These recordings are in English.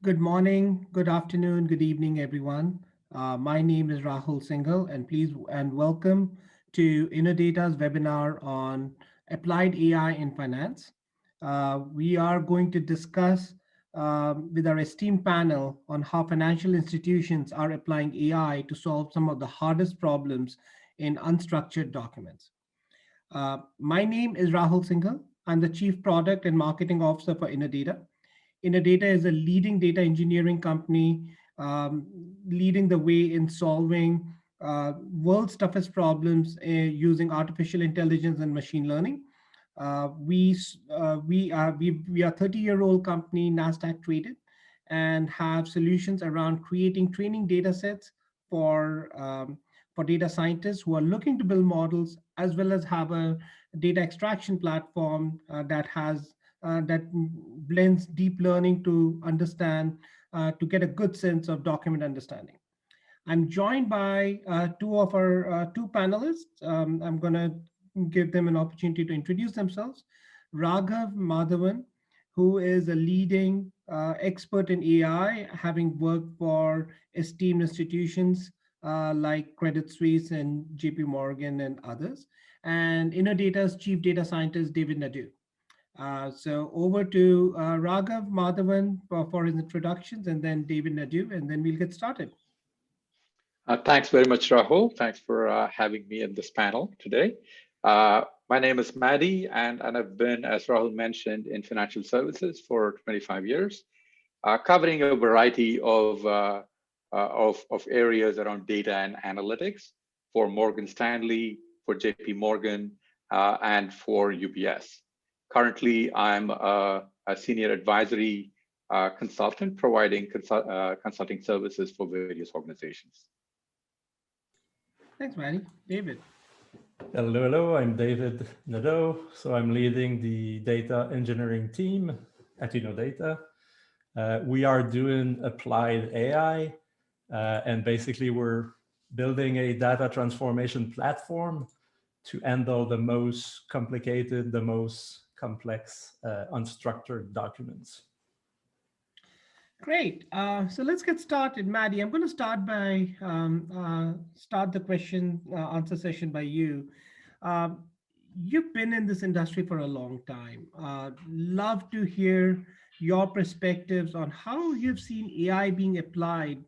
Good morning, good afternoon, good evening, everyone. My name is Rahul Singhal, and please and welcome to Innodata's webinar on applied AI in finance. We are going to discuss with our esteemed panel on how financial institutions are applying AI to solve some of the hardest problems in unstructured documents. My name is Rahul Singhal. I'm the Chief Product and Marketing Officer for Innodata. Innodata is a leading data engineering company, leading the way in solving world's toughest problems using artificial intelligence and machine learning. We are 30-year-old company, Nasdaq traded, and have solutions around creating training data sets for for data scientists who are looking to build models, as well as have a data extraction platform that blends deep learning to understand to get a good sense of document understanding. I'm joined by two panelists. I'm going to give them an opportunity to introduce themselves. Raghav Madhavan, who is a leading expert in AI, having worked for esteemed institutions like Credit Suisse and JPMorgan and others, and Innodata's chief data scientist, David Nadeau. So over to Raghav Madhavan for his introductions, and then David Nadeau, and then we'll get started. Thanks very much, Rahul. Thanks for having me in this panel today. My name is Maddy, and I've been, as Rahul mentioned, in financial services for 25 years, covering a variety of areas around data and analytics for Morgan Stanley, for JPMorgan, and for UBS. Currently, I'm a senior advisory consultant providing consulting services for various organizations. Thanks, Manny. David. Hello, I'm David Nadeau. So I'm leading the data engineering team at Innodata. We are doing applied AI, and basically we're building a data transformation platform to handle the most complicated, the most complex unstructured documents. Great. So let's get started. Maddie, I'm going to start by start the question answer session by you. You've been in this industry for a long time. Love to hear your perspectives on how you've seen AI being applied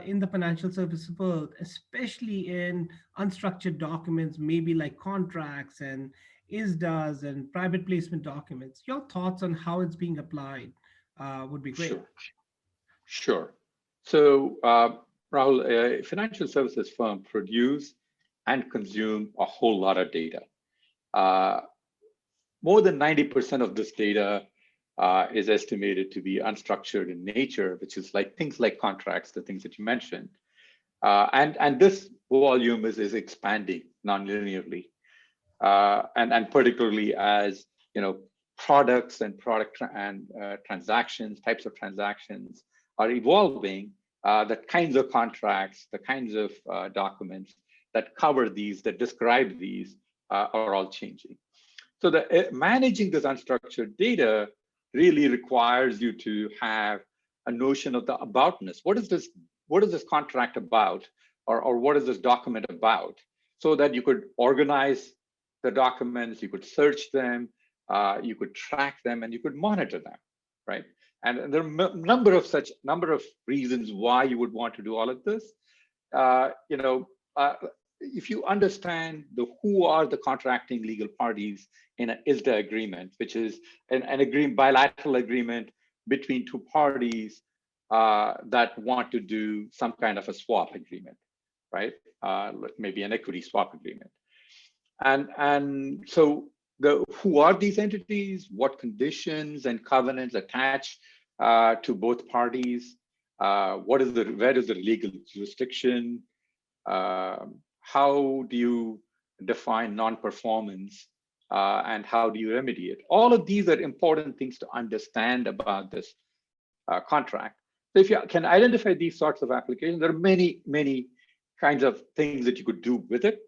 in the financial services world, especially in unstructured documents, maybe like contracts and ISDAs and private placement documents. Your thoughts on how it's being applied would be great. Sure. So, Rahul, a financial services firm produce and consume a whole lot of data. More than 90% of this data is estimated to be unstructured in nature, which is like things like contracts, the things that you mentioned. And this volume is expanding non-linearly. And particularly as products and transactions, types of transactions are evolving, the kinds of contracts, the kinds of documents that cover these, that describe these, are all changing. So managing this unstructured data really requires you to have a notion of the aboutness. What is this contract about, or what is this document about, so that you could organize the documents, you could search them, you could track them, and you could monitor them, right? And there are a number of reasons why you would want to do all of this. If you understand who are the contracting legal parties in an ISDA agreement, which is an bilateral agreement between two parties that want to do some kind of a swap agreement, right? Maybe an equity swap agreement. And so who are these entities? What conditions and covenants attach to both parties? Where is the legal jurisdiction? How do you define non-performance, and how do you remedy it? All of these are important things to understand about this contract. So if you can identify these sorts of applications, there are many, many kinds of things that you could do with it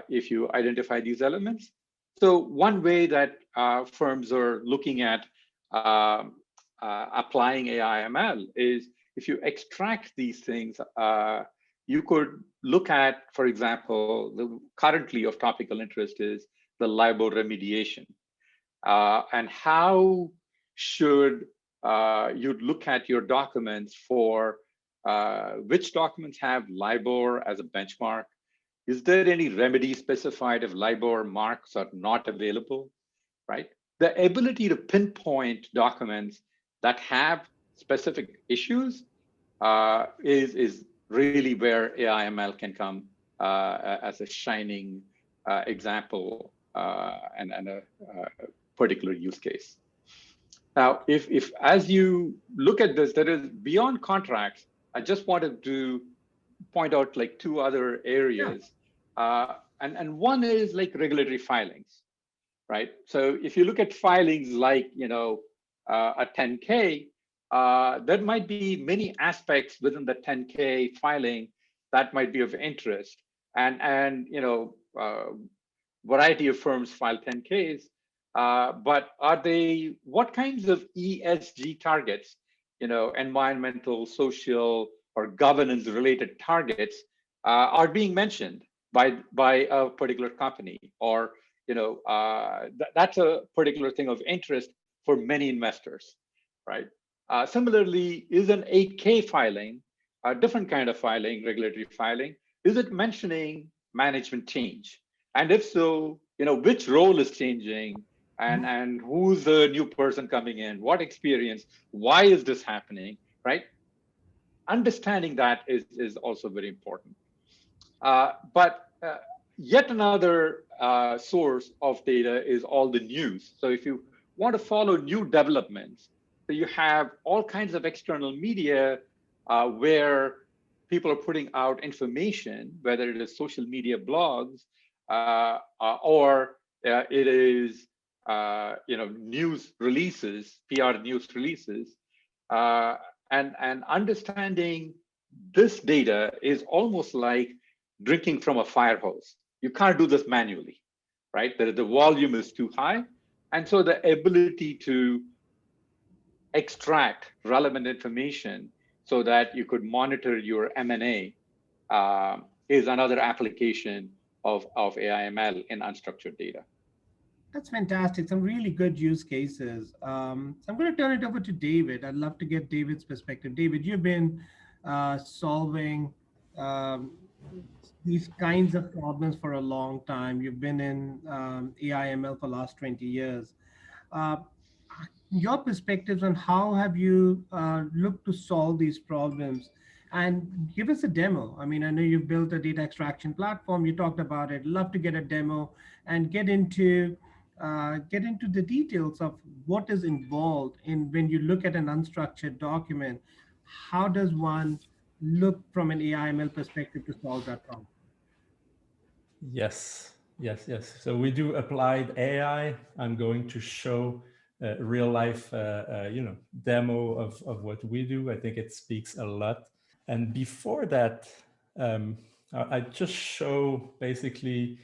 if you identify these elements. So one way that firms are looking at applying AI ML is if you extract these things, you could look at, for example, currently of topical interest is the LIBOR remediation. And how should you look at your documents for which documents have LIBOR as a benchmark? Is there any remedy specified if LIBOR marks are not available, right? The ability to pinpoint documents that have specific issues is really where AI/ML can come as a shining example and a particular use case. Now, if as you look at this, there is beyond contracts, I just wanted to point out like two other areas. And one is like regulatory filings, right? So if you look at filings like, a 10K, there might be many aspects within the 10K filing that might be of interest. And variety of firms file 10Ks, but what kinds of ESG targets, environmental, social, or governance related targets are being mentioned by a particular company, or that's a particular thing of interest for many investors, right? Similarly, is an 8K filing, a different kind of filing, regulatory filing, is it mentioning management change? And if so, which role is changing, and who's the new person coming in, what experience, why is this happening, right? Understanding that is also very important. But yet another source of data is all the news. So if you want to follow new developments, so you have all kinds of external media where people are putting out information, whether it is social media blogs or it is news releases, PR news releases, and understanding this data is almost like drinking from a fire hose. You can't do this manually, right? The volume is too high. And so the ability to extract relevant information so that you could monitor your M&A is another application of AI/ML in unstructured data. That's fantastic. Some really good use cases. So I'm going to turn it over to David. I'd love to get David's perspective. David, you've been solving these kinds of problems for a long time. You've been in AI/ML for the last 20 years. Your perspectives on how have you looked to solve these problems, and give us a demo. I mean, I know you've built a data extraction platform. You talked about it. Love to get a demo and get into the details of what is involved in when you look at an unstructured document. How does one look from an AI/ML perspective to solve that problem? Yes. So we do applied AI. I'm going to show a real life, demo of what we do. I think it speaks a lot. And before that, I just show basically,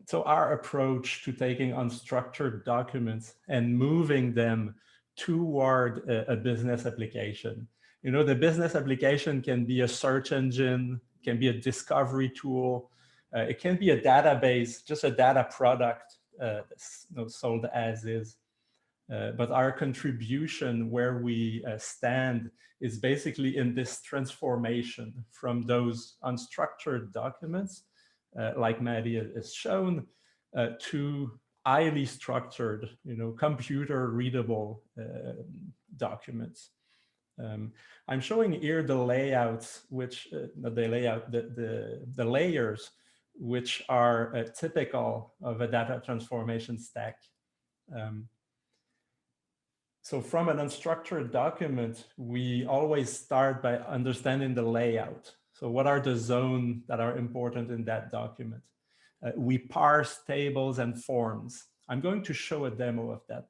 so our approach to taking unstructured documents and moving them toward a business application. The business application can be a search engine, can be a discovery tool, it can be a database, just a data product sold as is. But our contribution where we stand is basically in this transformation from those unstructured documents, like Maddie has shown, to highly structured, computer readable documents. I'm showing here the layouts, which the layers, which are typical of a data transformation stack. So from an unstructured document, we always start by understanding the layout. So what are the zones that are important in that document? We parse tables and forms. I'm going to show a demo of that.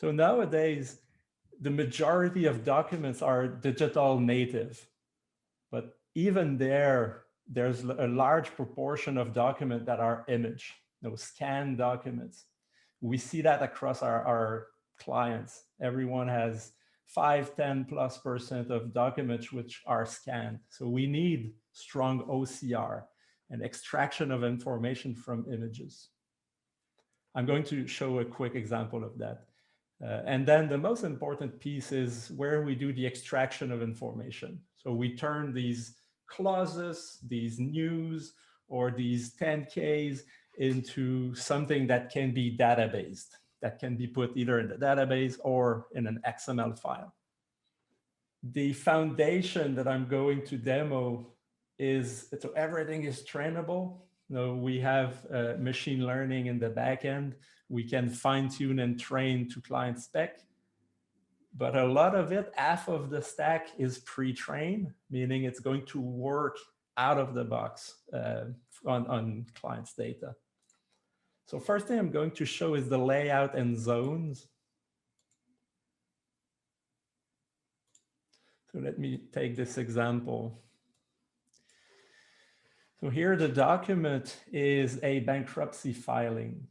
So nowadays, the majority of documents are digital native, but even there's a large proportion of documents that are image, scanned documents. We see that across our clients. Everyone has 5, 10+% of documents which are scanned. So we need strong OCR and extraction of information from images. I'm going to show a quick example of that. And then the most important piece is where we do the extraction of information. So we turn these clauses, these news, or these 10Ks into something that can be databased, that can be put either in the database or in an XML file. The foundation that I'm going to demo is, so everything is trainable. We have machine learning in the back end. We can fine tune and train to client spec. But a lot of it, half of the stack is pre-trained, meaning it's going to work out of the box on client's data. So first thing I'm going to show is the layout and zones. So let me take this example. So here the document is a bankruptcy filing.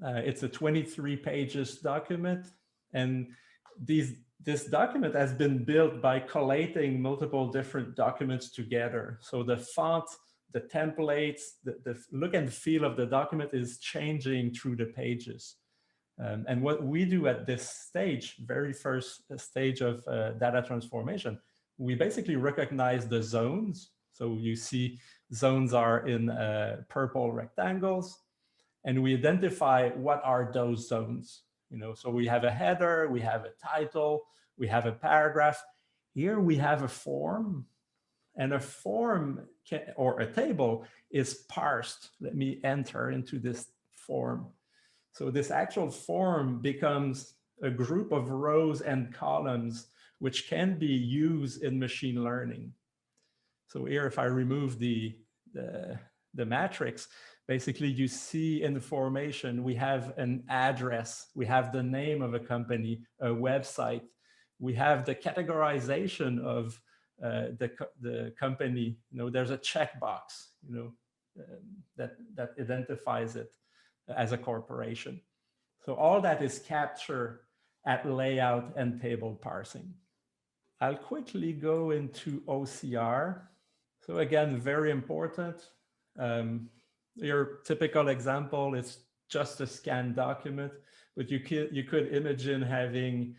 It's a 23 pages document, and this document has been built by collating multiple different documents together. So the font, the templates, the look and feel of the document is changing through the pages. And what we do at this stage, very first stage of data transformation, we basically recognize the zones. So you see zones are in purple rectangles, and we identify what are those zones. So we have a header, we have a title, we have a paragraph. Here we have a form, and a form or a table is parsed. Let me enter into this form. So this actual form becomes a group of rows and columns which can be used in machine learning. So here, if I remove the matrix, basically you see information. We have an address, we have the name of a company, a website, we have the categorization of the company. There's a checkbox, that identifies it as a corporation. So all that is captured at layout and table parsing. I'll quickly go into OCR. So again, very important. Your typical example is just a scanned document, but you could imagine having,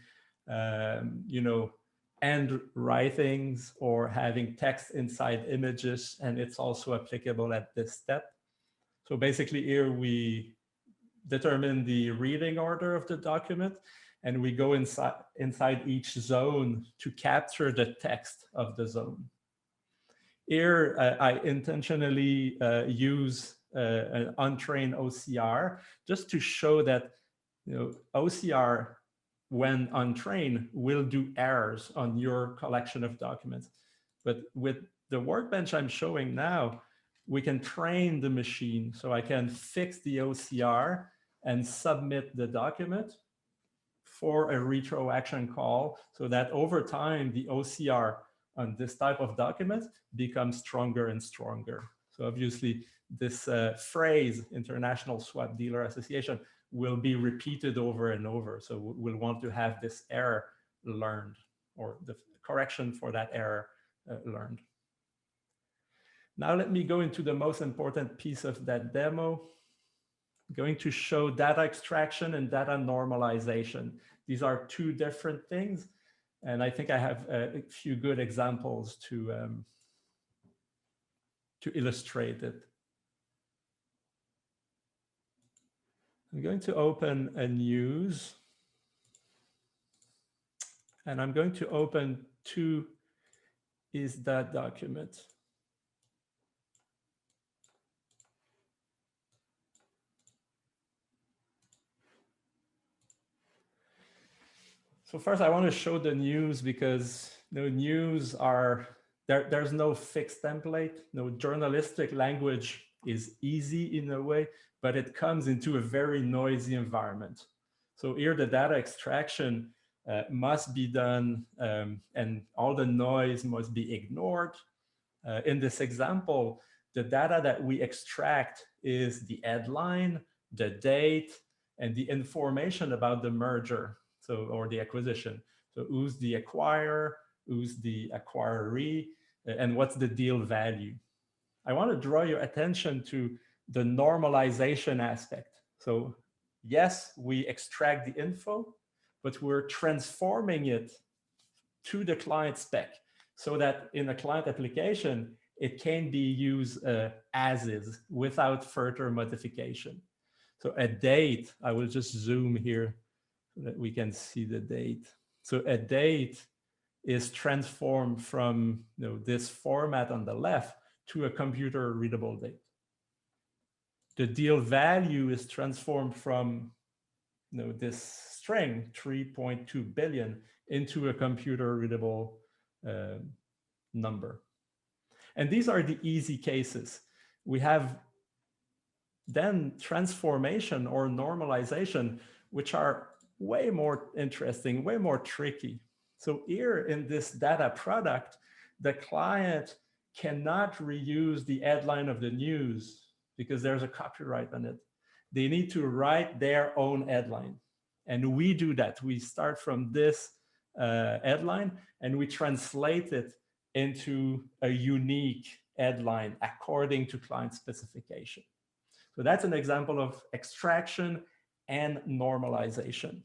end writings or having text inside images, and it's also applicable at this step. So basically here we determine the reading order of the document, and we go inside each zone to capture the text of the zone. Here, I intentionally use an untrained OCR just to show that OCR, when untrained, will do errors on your collection of documents. But with the workbench I'm showing now, we can train the machine. So I can fix the OCR and submit the document for a retro action call, so that over time, the OCR on this type of document becomes stronger and stronger. So obviously, this phrase, International Swap Dealer Association, will be repeated over and over. So we'll want to have this error learned, or the correction for that error learned. Now let me go into the most important piece of that demo. I'm going to show data extraction and data normalization. These are two different things, and I think I have a few good examples to illustrate it. I'm going to open a news, and I'm going to open two is that document. So first I want to show the news, because news are, there's no fixed template. No, journalistic language is easy in a way, but it comes into a very noisy environment. So here the data extraction must be done, and all the noise must be ignored. In this example, the data that we extract is the headline, the date, and the information about the merger, or the acquisition. So who's the acquirer, who's the acquiree, and what's the deal value. I want to draw your attention to the normalization aspect. So yes, we extract the info, but we're transforming it to the client spec so that in a client application, it can be used as is without further modification. So a date, I will just zoom here so that we can see the date. So a date is transformed from this format on the left to a computer readable date. The deal value is transformed from this string 3.2 billion into a computer readable number. And these are the easy cases. We have then transformation or normalization, which are way more interesting, way more tricky. So here in this data product, the client cannot reuse the headline of the news because there's a copyright on it. They need to write their own headline. And we do that. We start from this headline and we translate it into a unique headline according to client specification. So that's an example of extraction and normalization.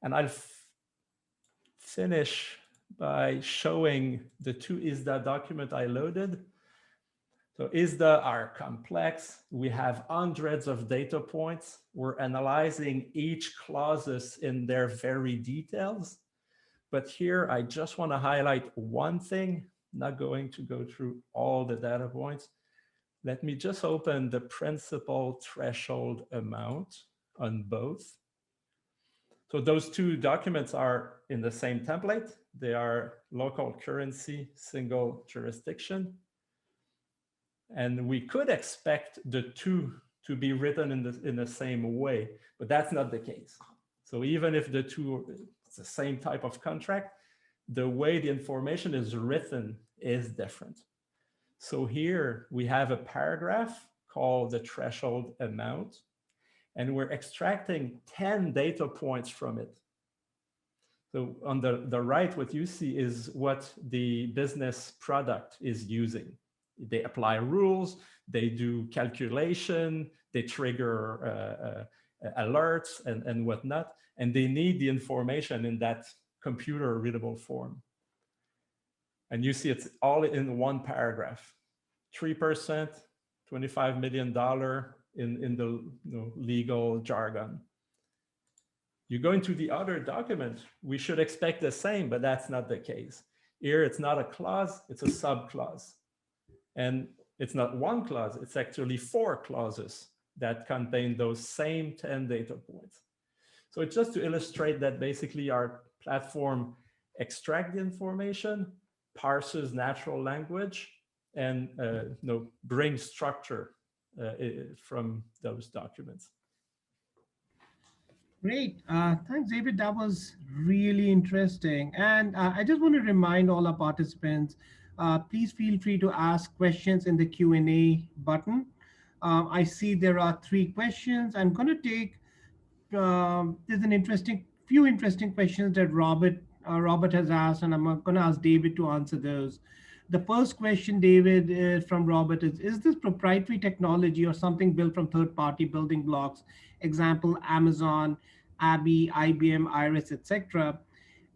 And I'll finish by showing the two ISDA document I loaded. So ISDA are complex. We have hundreds of data points. We're analyzing each clauses in their very details. But here, I just want to highlight one thing, not going to go through all the data points. Let me just open the principal threshold amount on both. So those two documents are in the same template. They are local currency, single jurisdiction. And we could expect the two to be written in the same way, but that's not the case. So even if the two, it's the same type of contract, the way the information is written is different. So here we have a paragraph called the threshold amount, and we're extracting 10 data points from it. So on the right, what you see is what the business product is using. They apply rules, they do calculation, they trigger alerts and whatnot, and they need the information in that computer readable form. And you see it's all in one paragraph. 3%, $25 million in the legal jargon. You go into the other document, we should expect the same, but that's not the case. Here, it's not a clause, it's a subclause. And it's not one clause, it's actually 4 clauses that contain those same 10 data points. So it's just to illustrate that basically our platform extracts the information, parses natural language, and brings structure from those documents. Great. Thanks, David. That was really interesting. And I just want to remind all our participants, please feel free to ask questions in the Q&A button. I see there are 3 questions. I'm going to take, there's few interesting questions that Robert has asked, and I'm going to ask David to answer those. The first question, David, from Robert is this proprietary technology or something built from third-party building blocks? Example, Amazon, Abby, IBM, Iris, etc.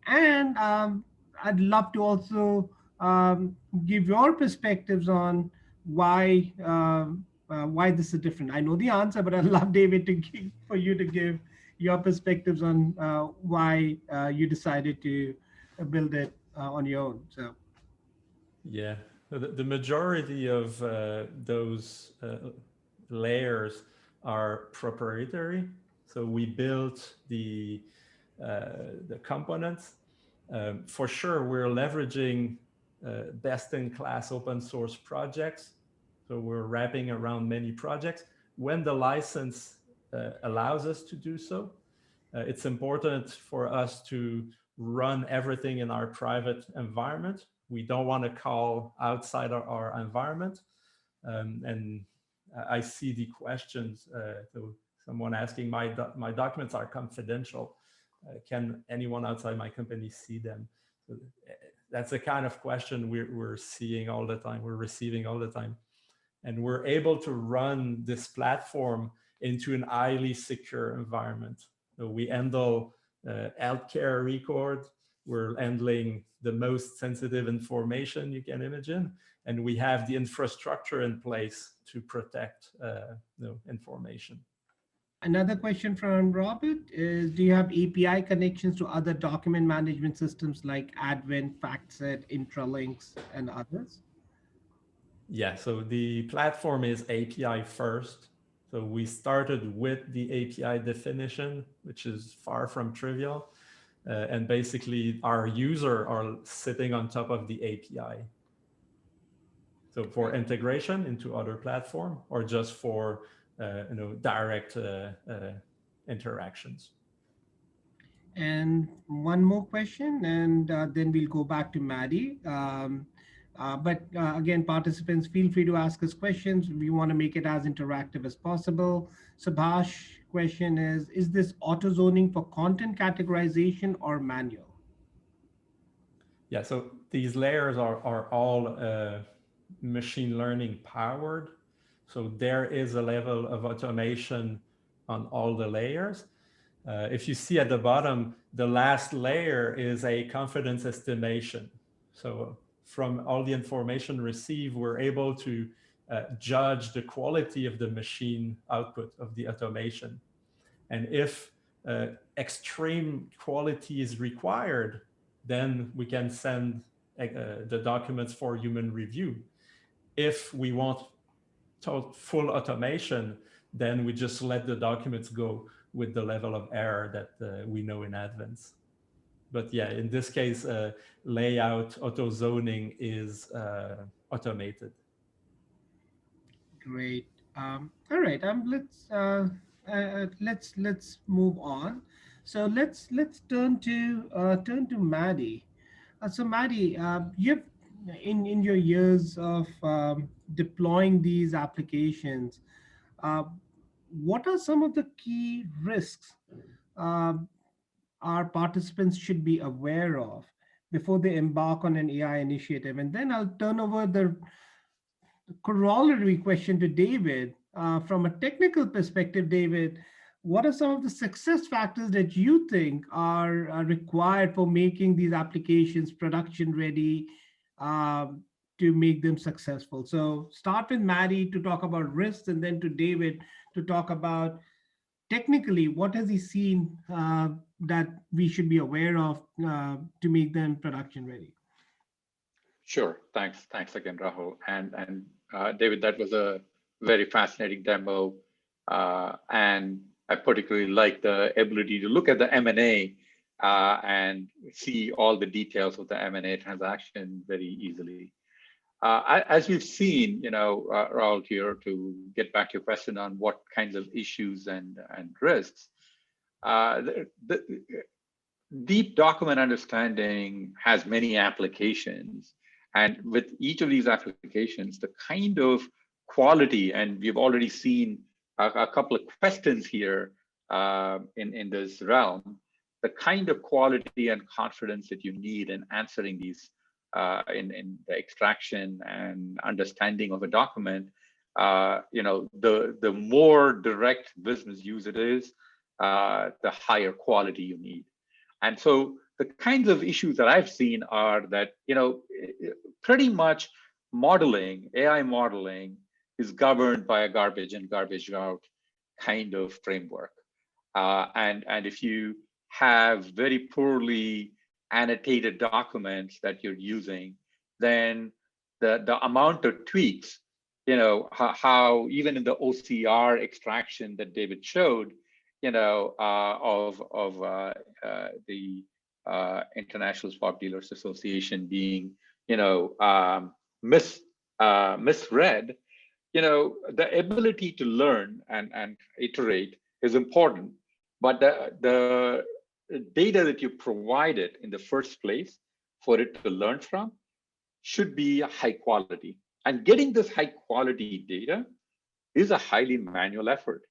And I'd love to also give your perspectives on why this is different. I know the answer, but I'd love David for you to give your perspectives on why you decided to build it on your own. So. Yeah, the majority of those layers are proprietary. So we built the components. For sure, we're leveraging best-in-class open source projects. So we're wrapping around many projects. When the license allows us to do so, it's important for us to run everything in our private environment. We don't want to call outside our environment. And I see the questions. So someone asking, my documents are confidential. Can anyone outside my company see them? So that's the kind of question we're seeing all the time, we're receiving all the time. And we're able to run this platform into an highly secure environment. So we handle healthcare records, we're handling the most sensitive information you can imagine, and we have the infrastructure in place to protect information. Another question from Robert is, do you have API connections to other document management systems like Advent, FactSet, Intralinks, and others? Yeah, so the platform is API first. So we started with the API definition, which is far from trivial. And basically our users are sitting on top of the API. So for integration into other platform or just for direct interactions. And one more question, and then we'll go back to Maddie. But again, participants, feel free to ask us questions. We want to make it as interactive as possible. Subhash question is this auto zoning for content categorization or manual? Yeah, so these layers are all machine learning powered. So there is a level of automation on all the layers. If you see at the bottom, the last layer is a confidence estimation. So from all the information received, we're able to judge the quality of the machine output of the automation. And if extreme quality is required, then we can send the documents for human review. If we want full automation, then we just let the documents go with the level of error that we know in advance. But yeah, in this case, layout auto zoning is automated. Great. All right. Let's move on. So let's turn to Maddie. So Maddie, you've in your years of deploying these applications, what are some of the key risks our participants should be aware of before they embark on an AI initiative? And then I'll turn over the corollary question to David. From a technical perspective, David, what are some of the success factors that you think are required for making these applications production ready to make them successful? So start with Maddie to talk about risks, and then to David to talk about technically what has he seen that we should be aware of to make them production ready. Sure. Thanks again, Rahul. And David, that was a very fascinating demo. And I particularly like the ability to look at the M&A and see all the details of the M&A transaction very easily. As we've seen, Rahul, here, to get back to your question on what kinds of issues and risks, the deep document understanding has many applications. And with each of these applications, the kind of quality, and we've already seen a couple of questions here in this realm, the kind of quality and confidence that you need in answering these in the extraction and understanding of a document, the more direct business use it is, the higher quality you need. And so the kinds of issues that I've seen are that, pretty much modeling, AI modeling, is governed by a garbage in, garbage out kind of framework. And if you have very poorly annotated documents that you're using, then the amount of tweaks, how even in the OCR extraction that David showed, of the International Swap Dealers Association being, misread, the ability to learn and iterate is important, but the data that you provided in the first place for it to learn from should be high quality. And getting this high quality data is a highly manual effort,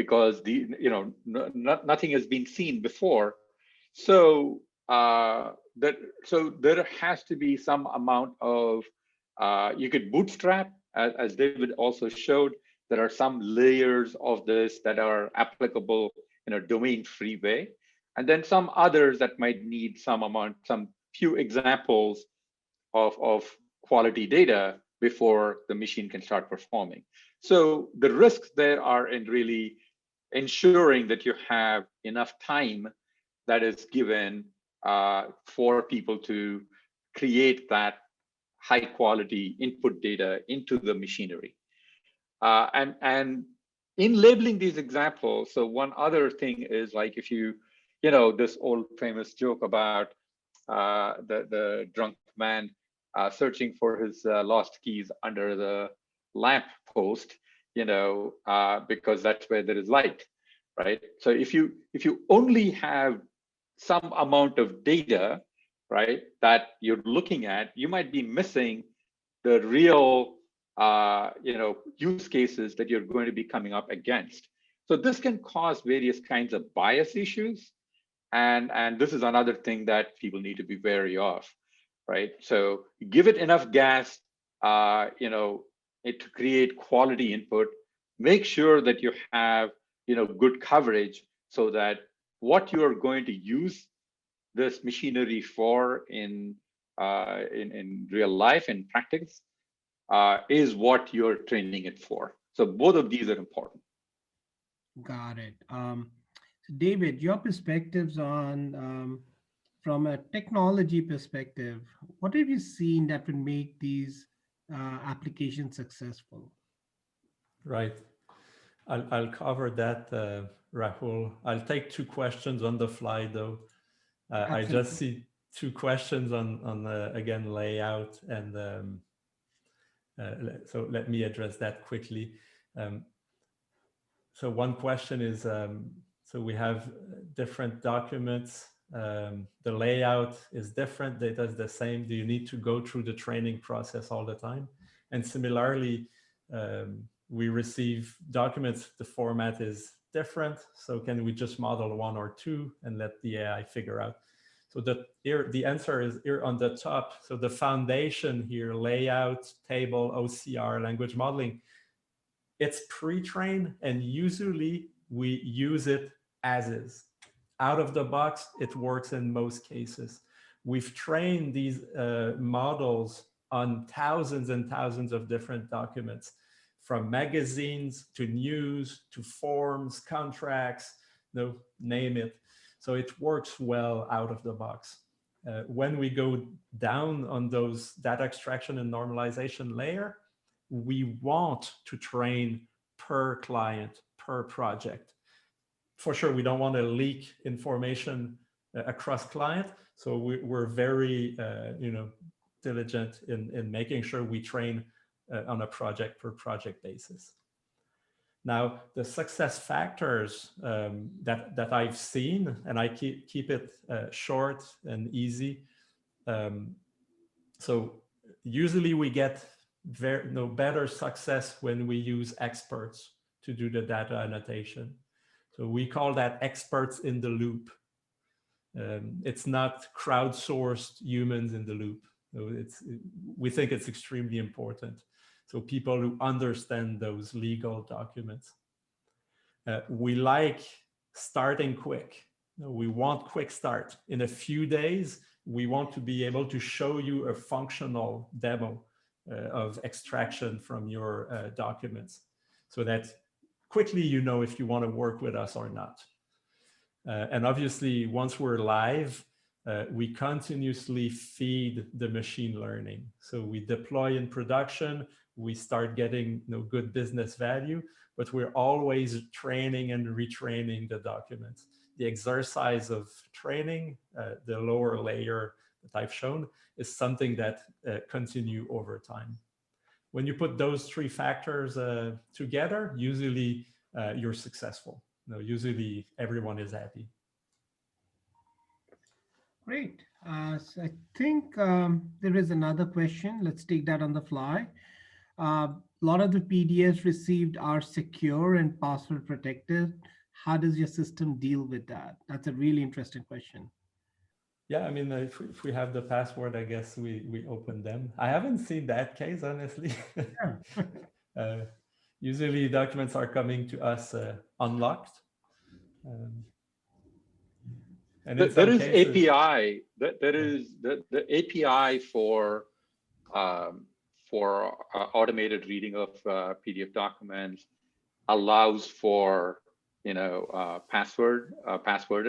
because nothing has been seen before. So so there has to be some amount of you could bootstrap, as David also showed. There are some layers of this that are applicable in a domain-free way, and then some others that might need some few examples of quality data before the machine can start performing. So the risks there are in really ensuring that you have enough time that is given for people to create that high quality input data into the machinery. And in labeling these examples, so one other thing is like if this old famous joke about the drunk man searching for his lost keys under the lamp post, because that's where there is light, right? So if you only have some amount of data, right, that you're looking at, you might be missing the real use cases that you're going to be coming up against. So this can cause various kinds of bias issues. And this is another thing that people need to be wary of, right? So give it enough gas, to create quality input. Make sure that you have, good coverage so that what you are going to use this machinery for in real life, in practice, is what you're training it for. So both of these are important. Got it. David, your perspectives on, from a technology perspective, what have you seen that would make these applications successful? Right. I'll cover that, Rahul. I'll take two questions on the fly, though. I just see two questions on again, layout. And so let me address that quickly. So one question is, so we have different documents. The layout is different, data is the same. Do you need to go through the training process all the time? And similarly, we receive documents, the format is different. So can we just model one or two and let the AI figure out? So the answer is here on the top. So the foundation here, layout, table, OCR, language modeling, it's pre-trained, and usually we use it as is. Out of the box, it works in most cases. We've trained these models on thousands and thousands of different documents, from magazines to news to forms, contracts, name it. So it works well out of the box. When we go down on those data extraction and normalization layer, we want to train per client, per project. For sure, we don't want to leak information across client. So we're very diligent in making sure we train on a project per project basis. Now, the success factors that I've seen, and I keep it short and easy. So usually we get better success when we use experts to do the data annotation. So we call that experts in the loop. It's not crowdsourced humans in the loop. So we think it's extremely important. So people who understand those legal documents. We like starting quick. We want quick start. In a few days, we want to be able to show you a functional demo of extraction from your documents, so that quickly you know if you want to work with us or not. And obviously, once we're live, we continuously feed the machine learning. So we deploy in production, we start getting good business value, but we're always training and retraining the documents. The exercise of training, the lower layer that I've shown, is something that continue over time. When you put those three factors together, usually you're successful. Usually everyone is happy. Great. So I think there is another question. Let's take that on the fly. A lot of the PDFs received are secure and password protected. How does your system deal with that? That's a really interesting question. Yeah, I mean, if we have the password, I guess we open them. I haven't seen that case, honestly. Yeah. uh, Usually documents are coming to us unlocked. Um, and in There some is cases, API. There yeah. is the API um, for automated reading of PDF documents allows for passworded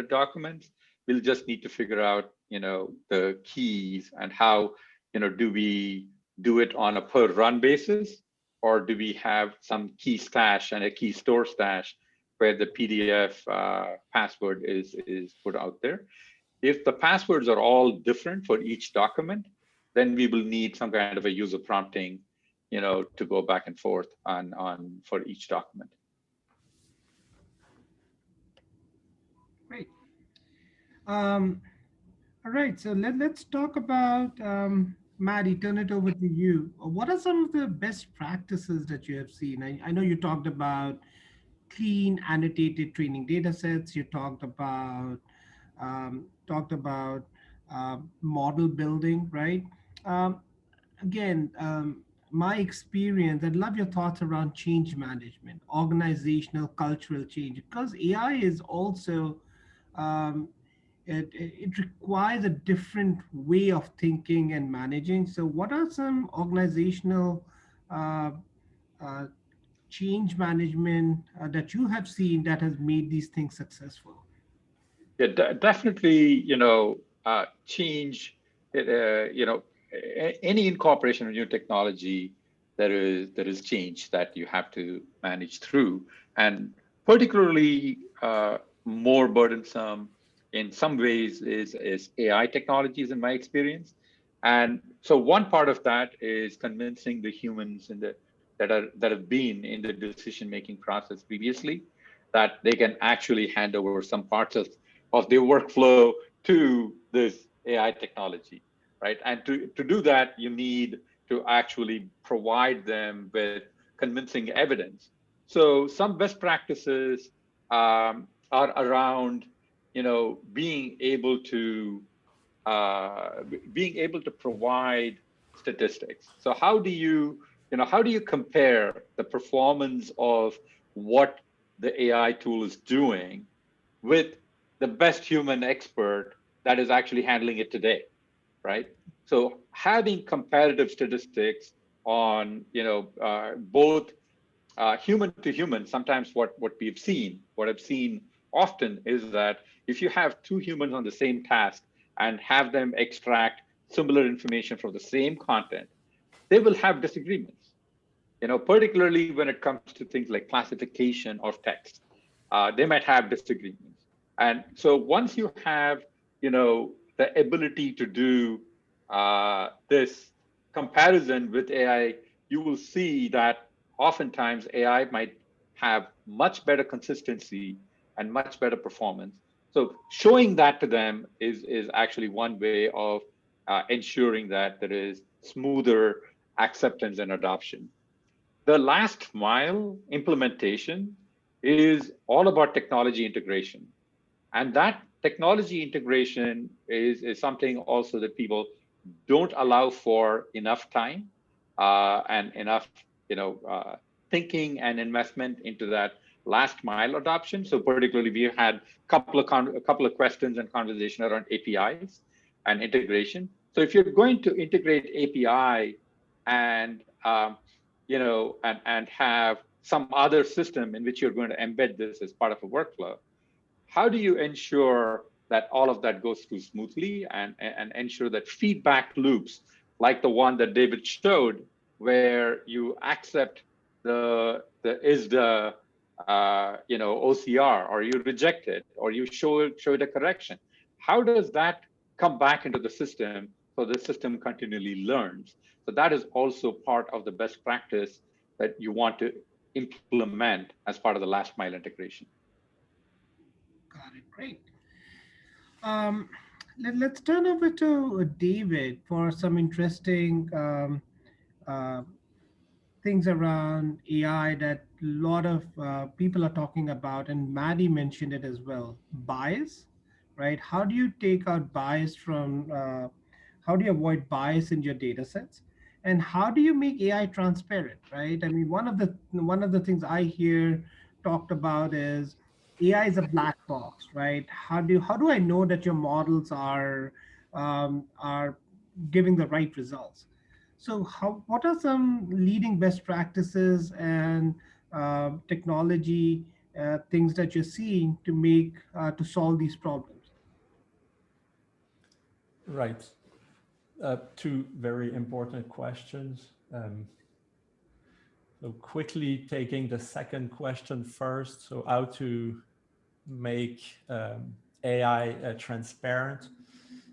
documents. We'll just need to figure out the keys and how do we do it on a per run basis, or do we have some key stash and a key store stash where the PDF password is put out there. If the passwords are all different for each document, then we will need some kind of a user prompting, to go back and forth on for each document. Great. Um, all right, so let's talk about, Maddie, turn it over to you. What are some of the best practices that you have seen? I know you talked about clean annotated training data sets. You talked about model building, right? Um, Again, my experience, I'd love your thoughts around change management, organizational, cultural change, because AI is also, um, it requires a different way of thinking and managing. So, what are some organizational uh, uh, change management that you have seen that has made these things successful? Yeah, definitely, change, any incorporation of new technology, there is change that you have to manage through, and particularly more burdensome in some ways is AI technologies in my experience. And so one part of that is convincing the humans that have been in the decision making process previously that they can actually hand over some parts of their workflow to this AI technology, right? And to do that, you need to actually provide them with convincing evidence. So some best practices are around, being able to provide statistics. So how do you compare the performance of what the AI tool is doing with the best human expert that is actually handling it today, right? So having comparative statistics on both human to human. Sometimes what I've seen often is that if you have two humans on the same task and have them extract similar information from the same content, they will have disagreements, particularly when it comes to things like classification of text. They might have disagreements. And so once you have, the ability to do this comparison with AI, you will see that oftentimes AI might have much better consistency and much better performance. So showing that to them is actually one way of ensuring that there is smoother acceptance and adoption. The last mile implementation is all about technology integration. And that technology integration is something also that people don't allow for enough time and enough thinking and investment into that last mile adoption. So particularly, we had a couple of questions and conversation around APIs and integration. So if you're going to integrate API and and have some other system in which you're going to embed this as part of a workflow, how do you ensure that all of that goes through smoothly and ensure that feedback loops like the one that David showed, where you accept the OCR, or you reject it, or you show it a correction? How does that come back into the system so the system continually learns? So that is also part of the best practice that you want to implement as part of the last mile integration. Got it. Great. Um, let's turn over to David for some interesting uh, things around AI that a lot of people are talking about, and Maddie mentioned it as well, bias, right? How do you take out bias from, how do you avoid bias in your data sets? And how do you make AI transparent, right? I mean, one of the things I hear talked about is AI is a black box, right? How do I know that your models are giving the right results? So, what are some leading best practices and technology things that you're seeing to solve these problems? Right. Two very important questions. So quickly taking the second question first. So how to make AI transparent.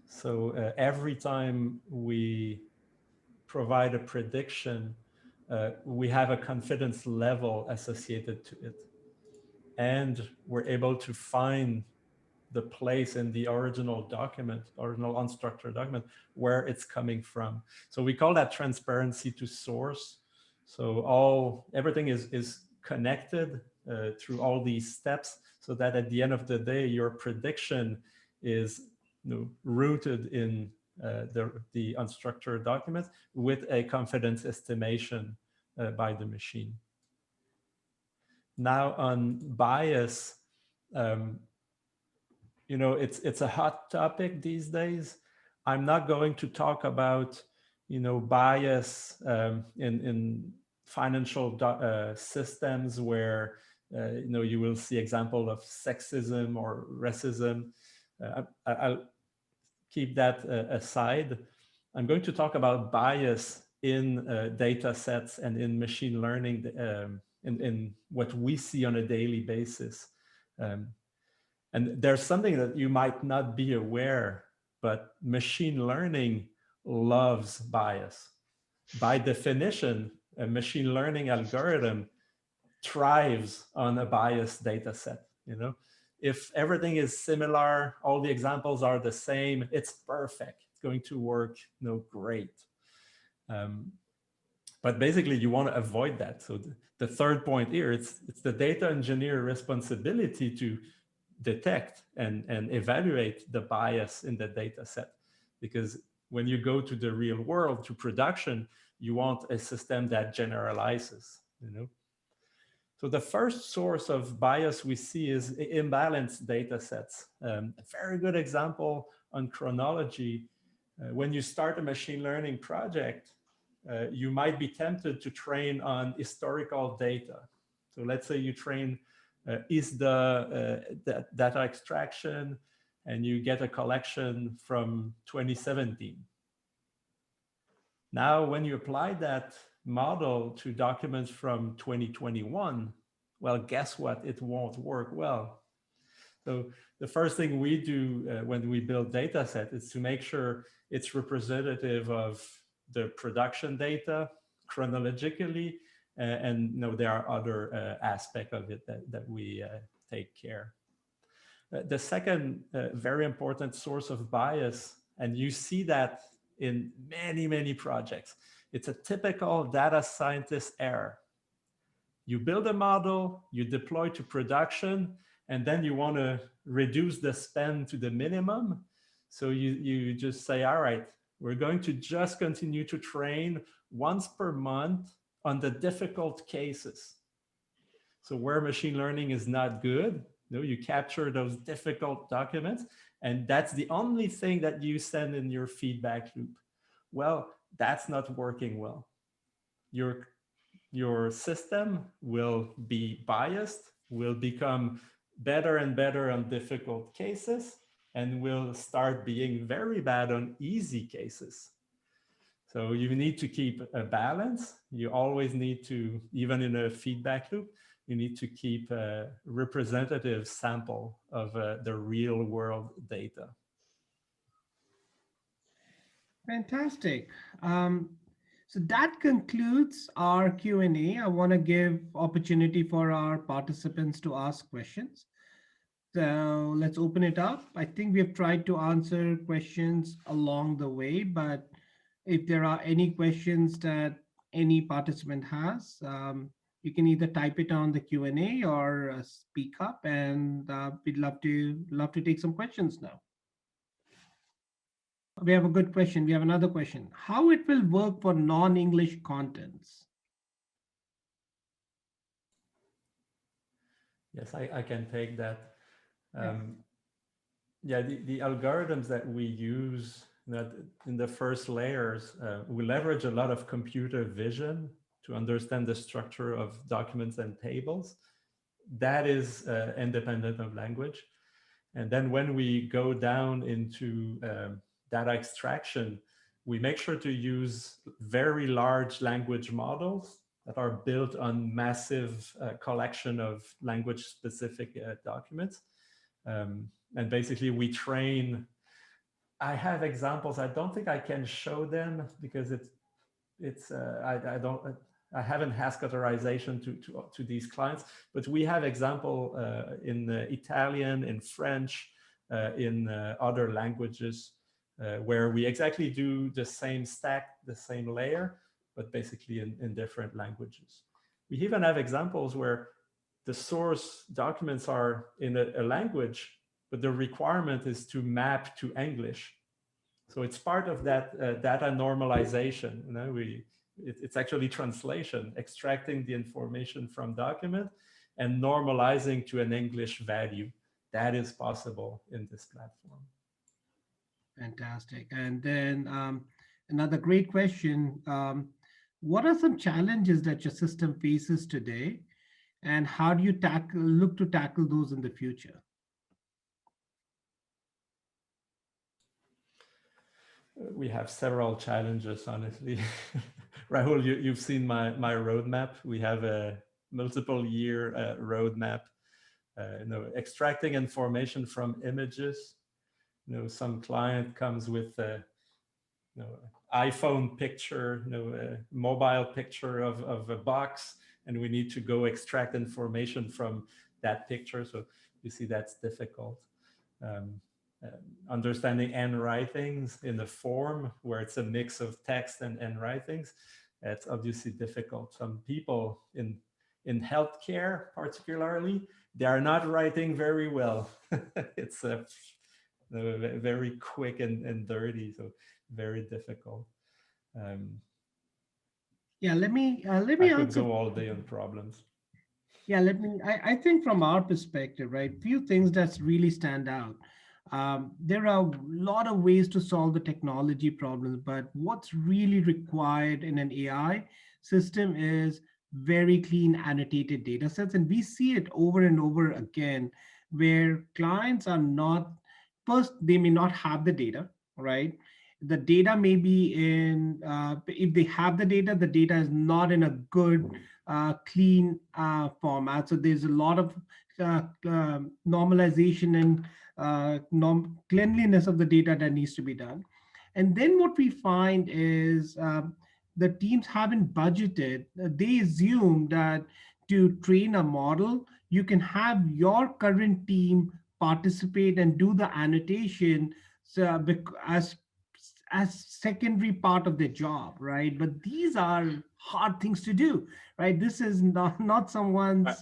So every time we provide a prediction, we have a confidence level associated to it. And we're able to find the place in the original document, original unstructured document, where it's coming from. So we call that transparency to source. So everything is connected through all these steps, so that at the end of the day, your prediction is rooted in the unstructured documents with a confidence estimation by the machine. Now on bias, it's a hot topic these days. I'm not going to talk about bias in financial systems where you will see example of sexism or racism. I'll keep that aside. I'm going to talk about bias in data sets and in machine learning, in what we see on a daily basis. And there's something that you might not be aware, but machine learning loves bias. By definition, a machine learning algorithm thrives on a biased data set. If everything is similar, all the examples are the same, it's perfect. It's going to work great. But basically, you want to avoid that. So the third point here, it's the data engineer responsibility to detect and evaluate the bias in the data set. Because when you go to the real world, to production, you want a system that generalizes. So the first source of bias we see is imbalanced data sets. A very good example on chronology. When you start a machine learning project, you might be tempted to train on historical data. So let's say you train is the data extraction, and you get a collection from 2017. Now, when you apply that model to documents from 2021, well, guess what? It won't work well. So the first thing we do when we build data set is to make sure it's representative of the production data chronologically, and there are other aspects of it that we take care. The second very important source of bias, and you see that in many, many projects, it's a typical data scientist error. You build a model, you deploy to production, and then you want to reduce the spend to the minimum. So you just say, all right, we're going to just continue to train once per month on the difficult cases. So where machine learning is not good, you capture those difficult documents, and that's the only thing that you send in your feedback loop. Well, that's not working well. Your system will be biased, will become better and better on difficult cases, and will start being very bad on easy cases. So you need to keep a balance. You always need to, even in a feedback loop, you need to keep a representative sample of the real world data. Fantastic. So that concludes our Q&A. I want to give opportunity for our participants to ask questions. So let's open it up. I think we have tried to answer questions along the way, but if there are any questions that any participant has. You can either type it on the Q&A or speak up, and we'd love to take some questions now. We have a good question. We have another question. How it will work for non-English contents? Yes, I can take that. Yeah, the algorithms that we use that in the first layers, we leverage a lot of computer vision to understand the structure of documents and tables. That is independent of language. And then when we go down into data extraction, we make sure to use very large language models that are built on massive collection of language-specific documents. And basically we train, I have examples, I don't think I can show them because I haven't asked authorization to these clients, but we have example in Italian, in French, in other languages where we exactly do the same stack, the same layer, but basically in different languages. We even have examples where the source documents are in a language, but the requirement is to map to English. So it's part of that data normalization. You know, it's actually translation, extracting the information from document and normalizing to an English value. That is possible in this platform. Fantastic. And then another great question. What are some challenges that your system faces today? And how do you look to tackle those in the future? We have several challenges, honestly. Rahul, you've seen my roadmap. We have a multiple year roadmap. Extracting information from images. Some client comes with a iPhone picture, a mobile picture of a box, and we need to go extract information from that picture. So you see that's difficult. Understanding handwritings in a form where it's a mix of text and writings, that's obviously difficult. Some people in healthcare particularly, they are not writing very well. It's very quick and dirty, so very difficult. Yeah, let me I could answer. go all day on problems. Yeah, I think from our perspective, right, few things that really stand out. There are a lot of ways to solve the technology problems, but what's really required in an AI system is very clean annotated data sets. And we see it over and over again, where clients are not, first, they may not have the data, right? The data may be in, if they have the data is not in a good, clean format. So there's a lot of normalization and cleanliness of the data that needs to be done. And then what we find is the teams haven't budgeted. They assume that to train a model, you can have your current team participate and do the annotation so, as secondary part of their job, right? But these are hard things to do, right? This is not someone's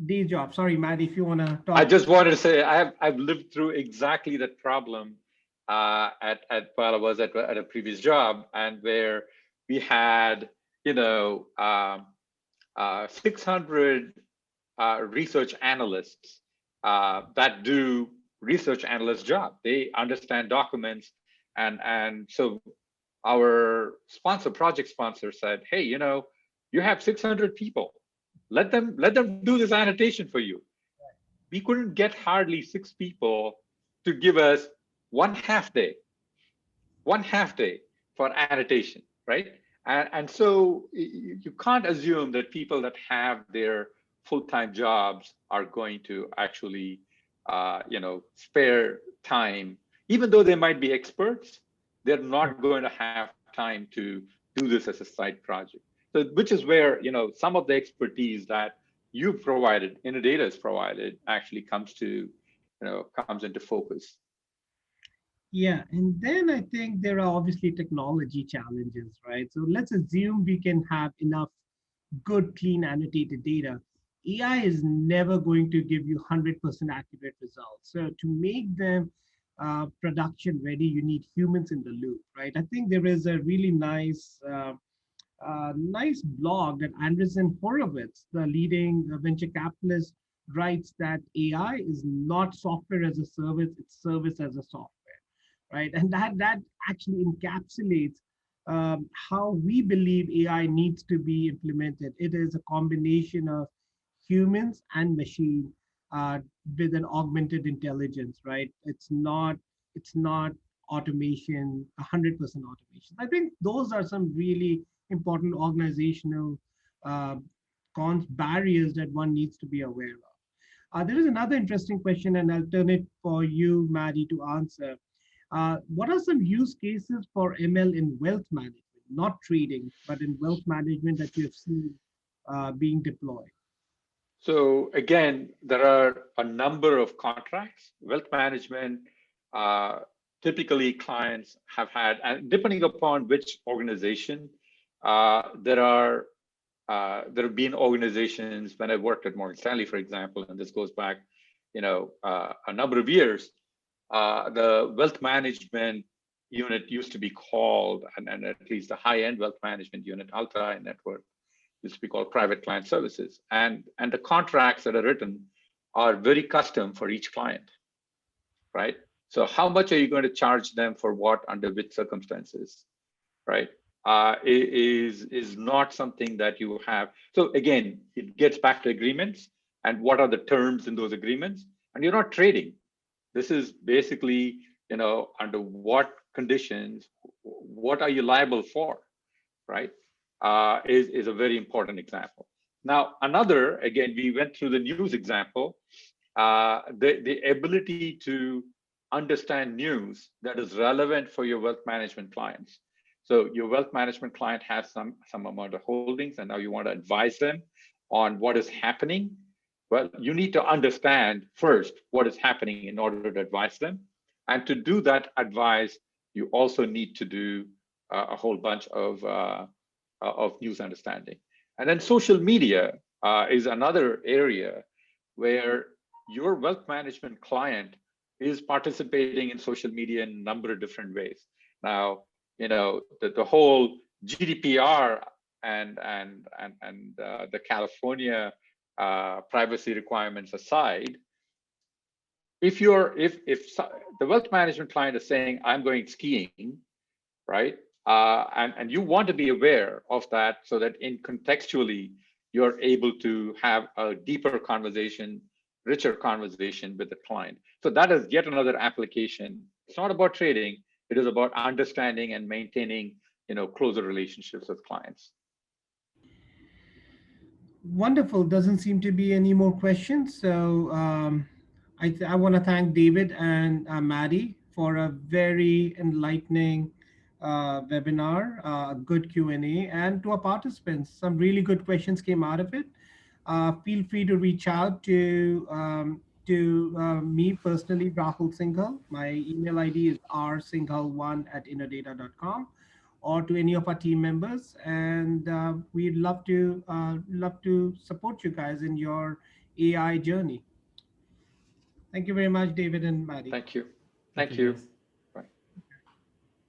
day job. Sorry, Matt, if you want to talk. I just wanted to say I've lived through exactly that problem while I was at a previous job, and where we had 600 research analysts that do research analyst job. They understand documents, and so our project sponsor said, hey, you have 600 people. Let them do this annotation for you. We couldn't get hardly 6 people to give us one half day for annotation, right? And so you can't assume that people that have their full-time jobs are going to actually, spare time. Even though they might be experts, they're not going to have time to do this as a side project. So, which is where, some of the expertise that you've provided, Innodata has provided, actually comes into focus. Yeah, and then I think there are obviously technology challenges, right? So let's assume we can have enough good, clean, annotated data. AI is never going to give you 100% accurate results. So to make them production ready, you need humans in the loop, right? I think there is a really nice blog that Andreessen Horowitz, the leading venture capitalist, writes that AI is not software as a service; it's service as a software, right? And that actually encapsulates how we believe AI needs to be implemented. It is a combination of humans and machine uh, with an augmented intelligence, right? It's not automation, 100% automation. I think those are some really important organizational uh, barriers that one needs to be aware of. There is another interesting question, and I'll turn it for you, Maddie, to answer. What are some use cases for ML in wealth management, not trading, but in wealth management that you have seen being deployed? So again, there are a number of contracts. Wealth management, uh, typically clients have had, and depending upon which organization, there have been organizations when I worked at Morgan Stanley, for example, and this goes back, a number of years. The wealth management unit used to be called, and at least the high-end wealth management unit, ultra high net worth, used to be called private client services. And the contracts that are written are very custom for each client, right? So how much are you going to charge them for what, under which circumstances, right? Is not something that you have. So again, it gets back to agreements and what are the terms in those agreements. And you're not trading. This is basically, under what conditions, what are you liable for, right? Is a very important example. Now, another, again, we went through the news example, the ability to understand news that is relevant for your wealth management clients. So your wealth management client has some amount of holdings, and now you want to advise them on what is happening. Well, you need to understand first what is happening in order to advise them. And to do that advice, you also need to do a whole bunch of news understanding. And then social media is another area where your wealth management client is participating in social media in a number of different ways. Now, the whole GDPR and the California privacy requirements aside, if the wealth management client is saying, I'm going skiing, right? And you want to be aware of that so that in contextually, you're able to have a deeper conversation, richer conversation with the client. So that is yet another application. It's not about trading. It is about understanding and maintaining, closer relationships with clients. Wonderful. Doesn't seem to be any more questions. So I want to thank David and Maddie for a very enlightening webinar, a good Q&A, and to our participants, some really good questions came out of it. Feel free to reach out to me personally, Rahul Singhal. My email ID is rsinghal1@innodata.com, or to any of our team members, and we'd love to support you guys in your AI journey. Thank you very much, David and Maddie. Thank you. Thank Thank you, you. guys.